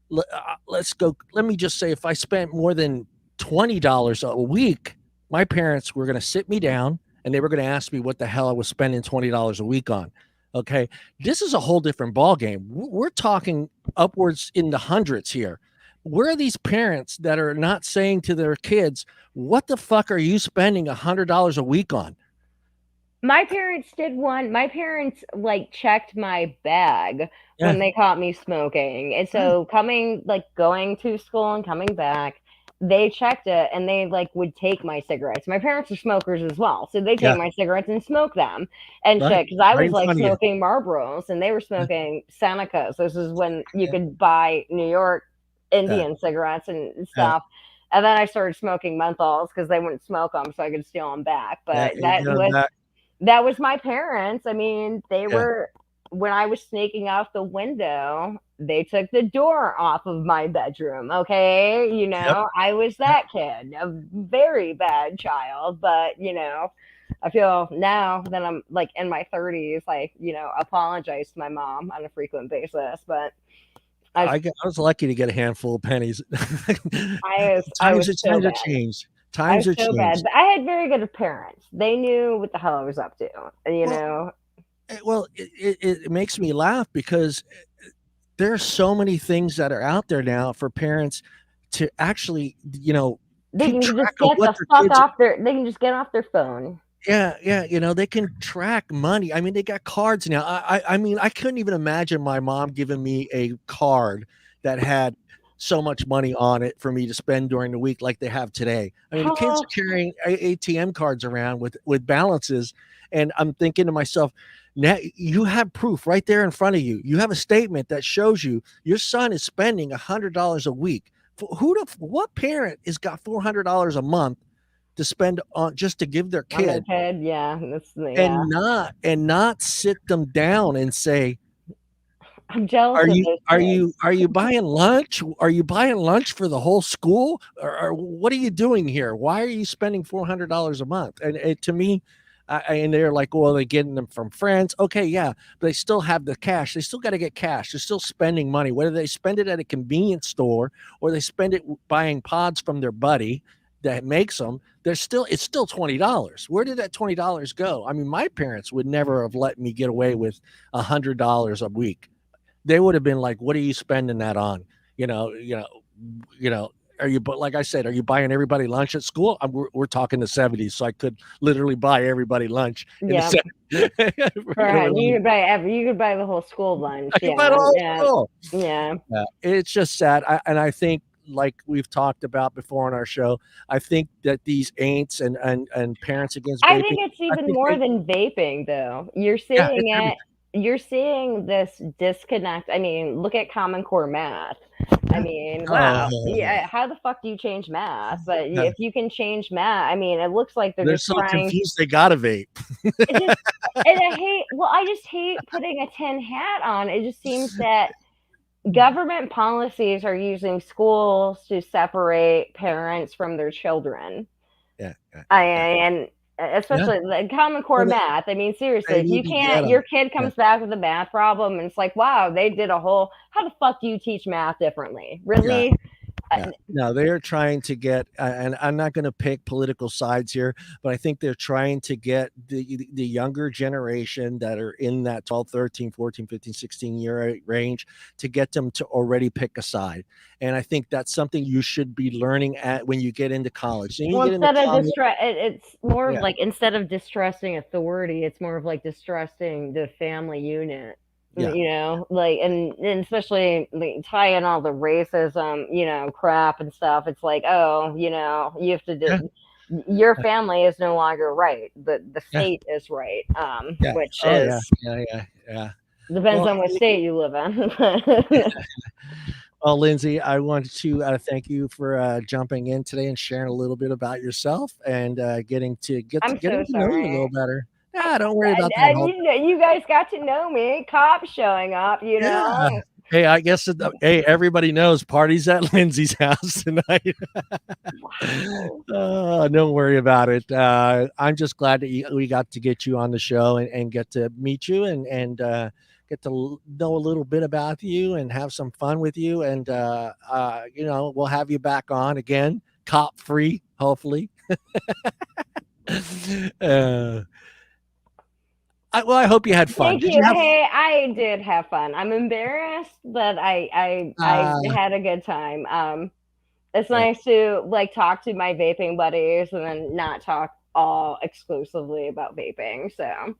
let me just say, if I spent more than $20 a week, my parents were going to sit me down and they were going to ask me what the hell I was spending $20 a week on. Okay. This is a whole different ball game. We're talking upwards in the hundreds here. Where are these parents that are not saying to their kids, what the fuck are you spending $100 a week on? My parents did one. My parents like checked my bag Yeah. when they caught me smoking. And so going to school and coming back, they checked it and they like would take my cigarettes. My parents are smokers as well. So they take Yeah. my cigarettes and smoke them and Right. shit. Cause I Right was in like front of you. smoking Marlboros and they were smoking Senecas. This is when you Yeah. could buy New York Indian cigarettes and stuff. And then I started smoking menthols because they wouldn't smoke them, so I could steal them back. But that was my parents. I mean, they were when I was sneaking out the window, they took the door off of my bedroom. Okay, I was that kid, a very bad child, but I feel now that I'm like in my 30s, like apologize to my mom on a frequent basis, but. I was lucky to get a handful of pennies. Times have changed. Times Times are so changed. bad. But I had very good parents. They knew what the hell I was up to. Well, it makes me laugh because there are so many things that are out there now for parents to actually, they keep can just track get of what the their fuck kids. off their. They can just get off their phone. Yeah, they can track money. I mean, they got cards now. I mean, I couldn't even imagine my mom giving me a card that had so much money on it for me to spend during the week like they have today. I mean, the kids are carrying ATM cards around with balances, and I'm thinking to myself, now you have proof right there in front of you. You have a statement that shows you your son is spending $100 a week. What parent has got $400 a month to spend on just to give their kid, and not sit them down and say, I'm jealous are of you those are kids. you are you buying lunch? Are you buying lunch for the whole school? Or what are you doing here? Why are you spending $400 a month? And to me, and they're like, well, they're getting them from friends. Okay, yeah, but they still have the cash. They still got to get cash. They're still spending money, whether they spend it at a convenience store or they spend it buying pods from their buddy that makes them. It's still $20. Where did that $20 go? I mean, my parents would never have let me get away with $100 a week. They would have been like, what are you spending that on? Are you, but like I said, are you buying everybody lunch at school? We're talking the 70s, so I could literally buy everybody lunch in the 70s. You could buy the whole school lunch. I could buy the whole school. Yeah. It's just sad. And I think, like we've talked about before on our show, I think that these ain'ts and parents against vaping, I think it's even more than vaping, though. You're seeing it. You're seeing this disconnect. I mean, look at Common Core math. I mean, wow. Yeah, how the fuck do you change math? But if you can change math, I mean, it looks like they're just so trying. Confused they gotta vape. I just hate putting a tin hat on. It just seems that government policies are using schools to separate parents from their children. And especially the Common Core math. I mean, seriously, if you can't, your kid comes back with a math problem, and it's like, wow, they did a whole. How the fuck do you teach math differently? Really? No, they are trying to get, and I'm not going to pick political sides here, but I think they're trying to get the younger generation that are in that 12, 13, 14, 15, 16 year range to get them to already pick a side. And I think that's something you should be learning at when you get into college. It's more of like, instead of distrusting authority, it's more of like distrusting the family unit. And especially tie in all the racism, crap and stuff. It's like, oh, you have to do. Your family is no longer right. The state is right. Which is depends on what state you live in. Well, Lindsey, I want to thank you for jumping in today and sharing a little bit about yourself and getting to know you a little better. Don't worry about that. You guys got to know me. Cops showing up, Yeah. Hey, I guess everybody knows parties at Lindsey's house tonight. Don't worry about it. I'm just glad that we got to get you on the show and get to meet you and get to know a little bit about you and have some fun with you. And we'll have you back on again, cop free, hopefully. I hope you had fun. Thank you. I did have fun. I'm embarrassed, but I had a good time. It's nice to talk to my vaping buddies and then not talk all exclusively about vaping. So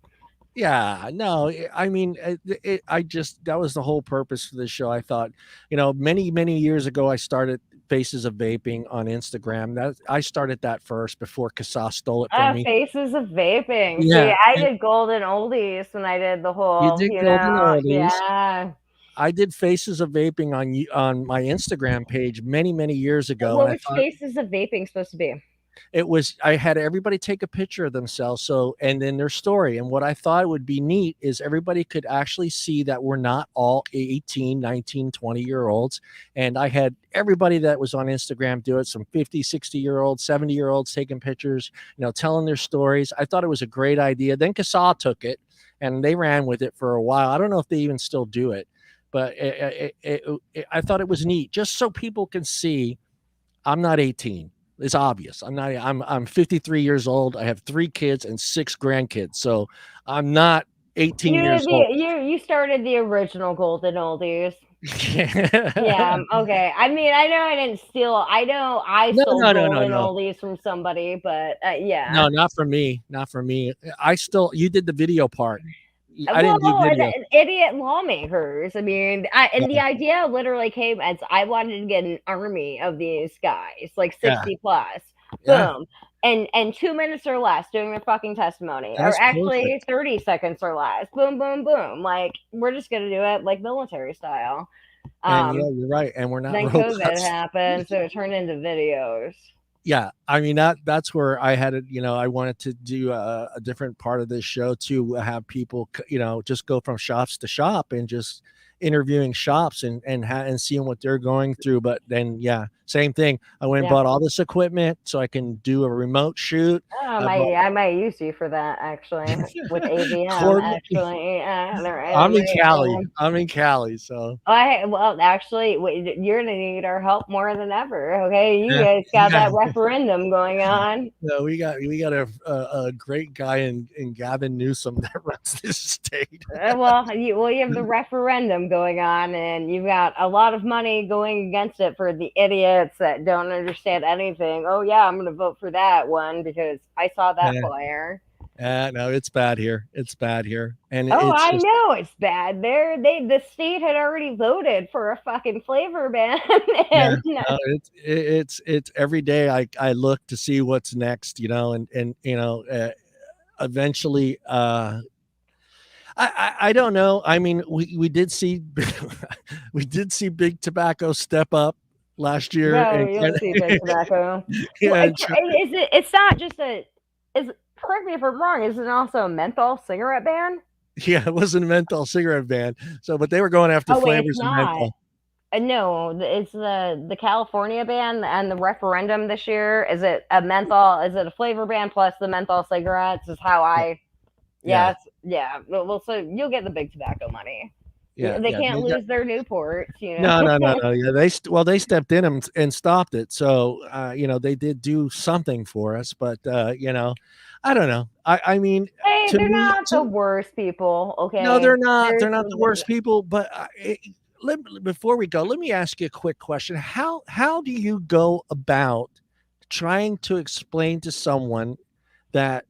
Yeah, no, I mean, that was the whole purpose for this show. I thought, many years ago, I started Faces of Vaping on Instagram. I started that first before Kasa stole it from me. Faces of Vaping. Yeah, See, I did Golden Oldies when I did the you whole, did Golden Oldies. yeah. I did Faces of Vaping on my Instagram page many years ago, What and I was thought Faces of Vaping supposed to be? I had everybody take a picture of themselves, and then their story. And what I thought would be neat is everybody could actually see that we're not all 18, 19, 20-year-olds. And I had everybody that was on Instagram do it, some 50, 60-year-olds, 70-year-olds taking pictures, telling their stories. I thought it was a great idea. Then Kasa took it and they ran with it for a while. I don't know if they even still do it, but I thought it was neat just so people can see I'm not 18. It's obvious. I'm 53 years old. I have 3 kids and 6 grandkids. So I'm not 18 years old. You started the original Golden Oldies. Yeah. Yeah. Okay. I mean, I know I didn't steal. I know I stole Golden Oldies from somebody, but yeah. No, not from me. Not from me. You did the video part. I didn't do video. Idiot lawmakers. I mean, the idea literally came as I wanted to get an army of these guys, like 60 plus. Boom. And 2 minutes or less doing their fucking testimony. That's or actually perfect. 30 seconds or less. Boom, boom, boom. Like, we're just gonna do it like military style. And yeah, you're right. And we're not then robots. COVID happened, so it turned into videos. Yeah, I mean that's where I had it. I wanted to do a different part of this show to have people, just go from shops to shop and just interviewing shops and seeing what they're going through. But then, yeah, same thing. I went and bought all this equipment so I can do a remote shoot. I might use you for that actually with AVM. Actually, I'm in Cali. I'm in Cali, so. Actually, you're gonna need our help more than ever. Okay, you guys got that referendum going on. No, we got a great guy in Gavin Newsom that runs this state. You have the referendum going on, and you've got a lot of money going against it for the idiots that don't understand anything. Oh yeah, I'm gonna vote for that one because I saw that flyer. No, it's bad here. It's bad here. And I know it's bad. The state had already voted for a fucking flavor ban. It's every day I look to see what's next, and eventually I don't know. I mean, we did see Big Tobacco step up last year. No, you'll see Big Tobacco. It's not just correct me if I'm wrong, is it also a menthol cigarette ban? Yeah, it wasn't a menthol cigarette ban. So, but they were going after flavors and menthol. No, it's the California ban and the referendum this year. Is it a menthol? Is it a flavor ban plus the menthol cigarettes? Is how I. Yeah. Well, so you'll get the Big Tobacco money. Yeah, they can't lose their Newports. No. Yeah, they stepped in and stopped it. So they did do something for us, but I don't know. I mean, they're not the worst people. Okay, no, they're not. They're not the worst people. But before we go, let me ask you a quick question. How do you go about trying to explain to someone that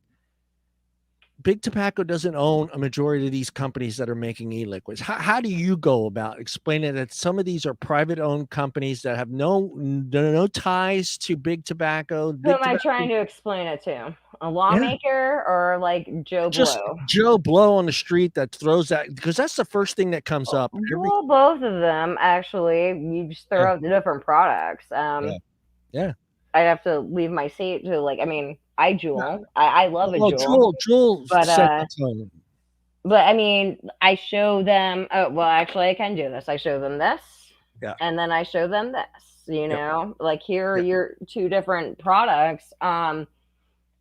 Big Tobacco doesn't own a majority of these companies that are making e-liquids? How do you go about explaining that some of these are private-owned companies that have no ties to Big Tobacco? Who am I trying to explain it to? A lawmaker or like Joe Just Blow? Joe Blow on the street that throws that, because that's the first thing that comes up. Both of them actually. You just throw out the different products. Yeah. I'd have to leave my seat to I Juul. I love a Juul. But I mean, I show them. Oh, well, actually, I can do this. I show them this, and then I show them this. Here are your 2 different products. And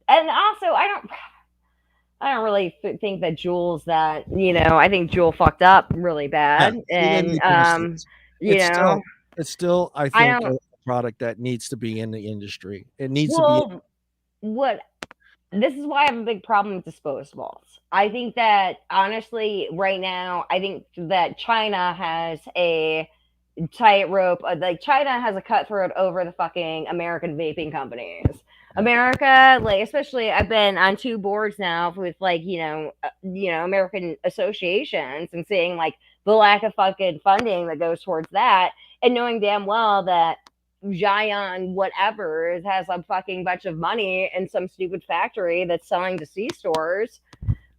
also, I don't really think that Juul's that. I think Juul fucked up really bad, and it's still I think a product that needs to be in the industry. It needs to be. This is why I have a big problem with disposables. I think that honestly, right now, I think that China has a tightrope. China has a cutthroat over the fucking American vaping companies. America, like, especially I've been on 2 boards now with, like, American associations, and seeing, like, the lack of fucking funding that goes towards that, and knowing damn well that Zion whatever has a fucking bunch of money in some stupid factory that's selling to C-stores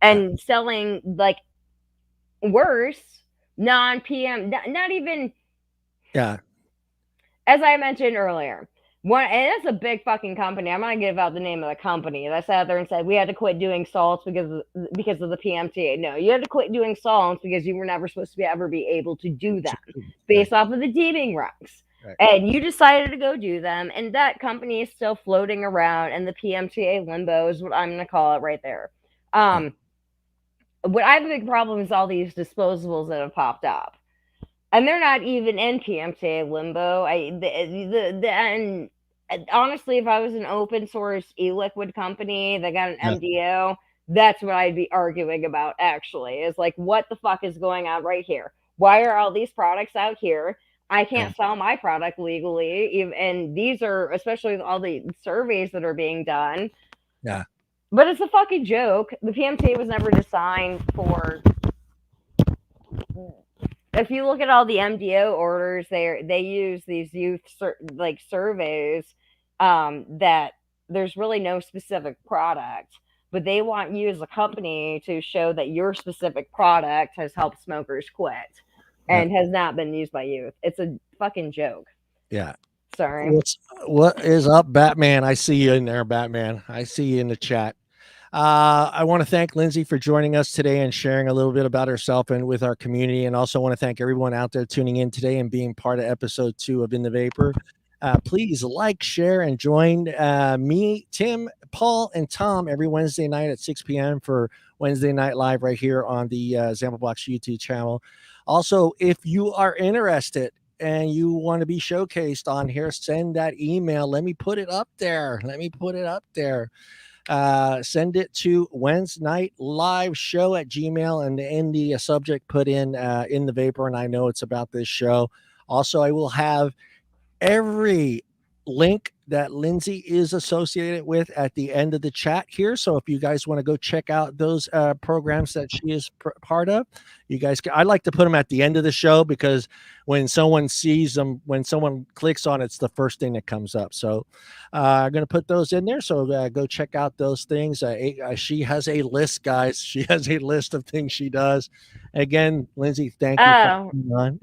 and selling, like, worse non-PM, not even, Yeah. as I mentioned earlier, and it's a big fucking company. I'm not gonna give out the name of the company that sat there and said we had to quit doing salts because of the PMTA. No, you had to quit doing salts because you were never supposed to ever be able to do them based off of the deeming regs. Right. And you decided to go do them, and that company is still floating around in the PMTA limbo is what I'm going to call it right there. What I have a big problem is all these disposables that have popped up, and they're not even in PMTA limbo. And honestly, if I was an open source e-liquid company that got an MDO, that's what I'd be arguing about, actually, is like, what the fuck is going on right here? Why are all these products out here? I can't sell my product legally. And these are, especially with all the surveys that are being done. Yeah. But it's a fucking joke. The PMTA was never designed for... If you look at all the MDO orders, they use these youth surveys that there's really no specific product, but they want you as a company to show that your specific product has helped smokers quit and has not been used by youth. It's a fucking joke. Yeah. Sorry. What is up, Batman? I see you in there, Batman. I see you in the chat. I want to thank Lindsey for joining us today and sharing a little bit about herself and with our community. And also want to thank everyone out there tuning in today and being part of episode 2 of In the Vapor. Please like, share, and join me, Tim, Paul, and Tom every Wednesday night at 6 p.m. for Wednesday Night Live right here on the ZampleBox YouTube channel. Also, if you are interested and you want to be showcased on here, send that email. Let me put it up there. Send it to Wednesday Night Live Show at Gmail, and in the subject put in the Vapor, and I know it's about this show. Also, I will have every link that Lindsey is associated with at the end of the chat here. So if you guys want to go check out those programs that she is part of, you guys can. I like to put them at the end of the show because when someone sees them, when someone clicks on it, it's the first thing that comes up. So I'm going to put those in there. So go check out those things. She has a list, guys. She has a list of things she does. Again, Lindsey, thank you for coming on.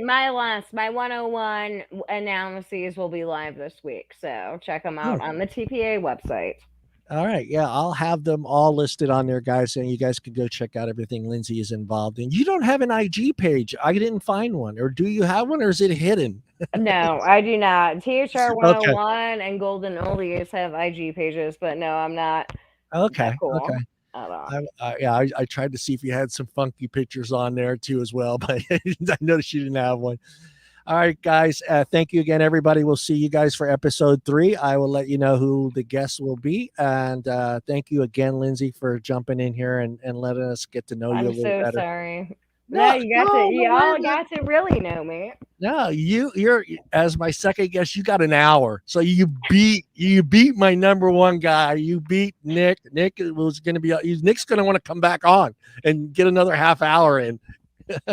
my 101 analyses will be live this week. So check them out on the TPA website. All right. Yeah, I'll have them all listed on there, guys, and you guys can go check out everything Lindsey is involved in. You don't have an IG page. I didn't find one. Or do you have one, or is it hidden? No, I do not. THR 101 and Golden Oldies have IG pages, but no, I'm not. Okay. Cool. Okay. I tried to see if you had some funky pictures on there too as well, but I noticed you didn't have one. All right, guys. Thank you again, everybody. We'll see you guys for episode 3. I will let you know who the guests will be. And thank you again, Lindsey, for jumping in here and letting us get to know you a little better. I'm so sorry. No, you all got to really know me. No, you're as my second guest. You got an hour, so you beat my number 1 guy. You beat Nick. Nick was going to be. Nick's going to want to come back on and get another half hour in.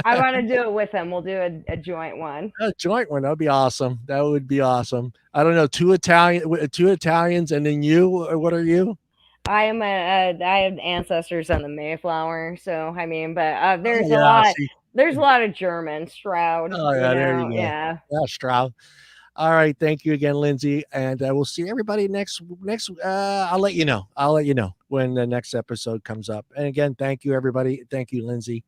I want to do it with him. We'll do a joint one. A joint one. That would be awesome. That would be awesome. I don't know. 2 Italians, and then you. What are you? I have ancestors on the Mayflower, so I mean, but there's a lot. There's a lot of German. Stroud. Oh yeah, there you go. Yeah, Stroud. All right, thank you again, Lindsey, and we'll see everybody next. I'll let you know. When the next episode comes up. And again, thank you, everybody. Thank you, Lindsey.